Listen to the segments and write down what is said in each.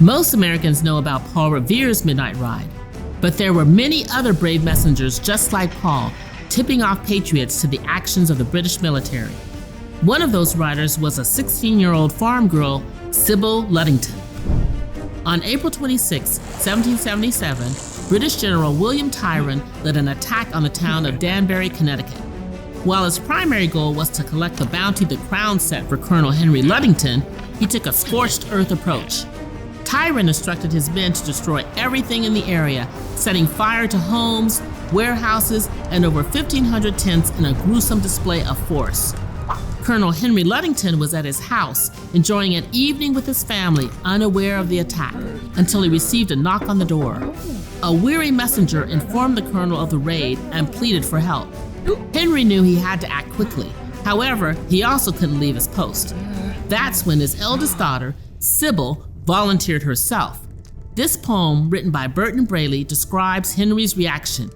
Most Americans know about Paul Revere's midnight ride, but there were many other brave messengers just like Paul, tipping off patriots to the actions of the British military. One of those riders was a 16-year-old farm girl, Sybil Ludington. On April 26, 1777, British General William Tryon led an attack on the town of Danbury, Connecticut. While his primary goal was to collect the bounty the Crown set for Colonel Henry Ludington, he took a scorched earth approach. Tryon instructed his men to destroy everything in the area, setting fire to homes, warehouses, and over 1,500 tents in a gruesome display of force. Colonel Henry Ludington was at his house, enjoying an evening with his family, unaware of the attack, until he received a knock on the door. A weary messenger informed the colonel of the raid and pleaded for help. Henry knew he had to act quickly. However, he also couldn't leave his post. That's when his eldest daughter, Sybil, volunteered herself. This poem, written by Burton Braley, describes Henry's reaction.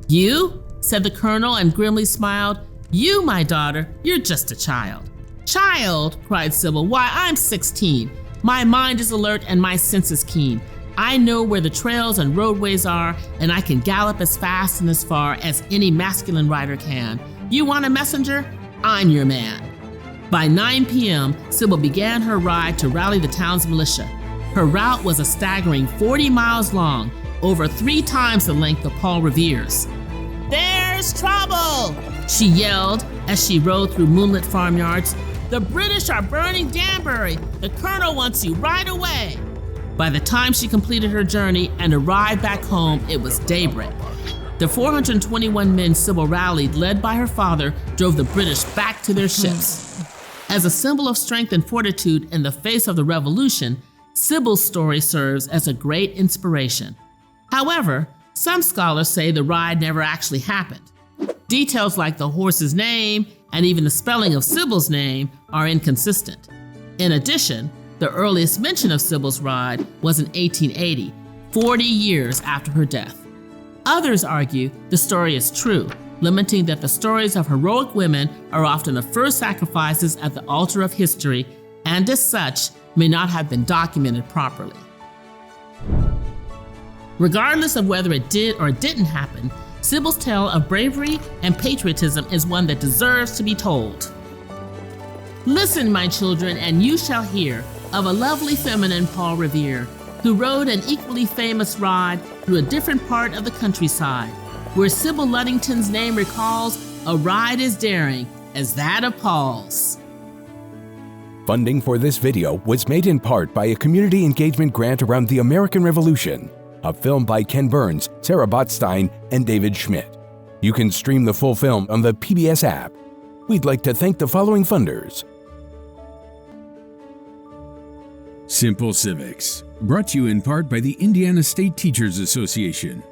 "You?" said the colonel and grimly smiled. "You, my daughter, you're just a child." "Child?" cried Sybil. "Why, I'm 16. My mind is alert and my sense is keen. I know where the trails and roadways are, and I can gallop as fast and as far as any masculine rider can. You want a messenger? I'm your man." By 9 p.m., Sybil began her ride to rally the town's militia. Her route was a staggering 40 miles long, over 3 times the length of Paul Revere's. "There's trouble!" she yelled as she rode through moonlit farmyards. "The British are burning Danbury. The colonel wants you right away." By the time she completed her journey and arrived back home, it was daybreak. The 421 men Sybil rallied, led by her father, drove the British back to their ships. As a symbol of strength and fortitude in the face of the revolution, Sybil's story serves as a great inspiration. However, some scholars say the ride never actually happened. Details like the horse's name and even the spelling of Sybil's name are inconsistent. In addition, the earliest mention of Sybil's ride was in 1880, 40 years after her death. Others argue the story is true, lamenting that the stories of heroic women are often the first sacrifices at the altar of history, and as such, may not have been documented properly. Regardless of whether it did or didn't happen, Sybil's tale of bravery and patriotism is one that deserves to be told. Listen, my children, and you shall hear of a lovely feminine Paul Revere, who rode an equally famous ride through a different part of the countryside, where Sybil Ludington's name recalls a ride as daring as that of Paul's. Funding for this video was made in part by a community engagement grant around the American Revolution, a film by Ken Burns, Sarah Botstein, and David Schmidt. You can stream the full film on the PBS app. We'd like to thank the following funders. Simple Civics, brought to you in part by the Indiana State Teachers Association.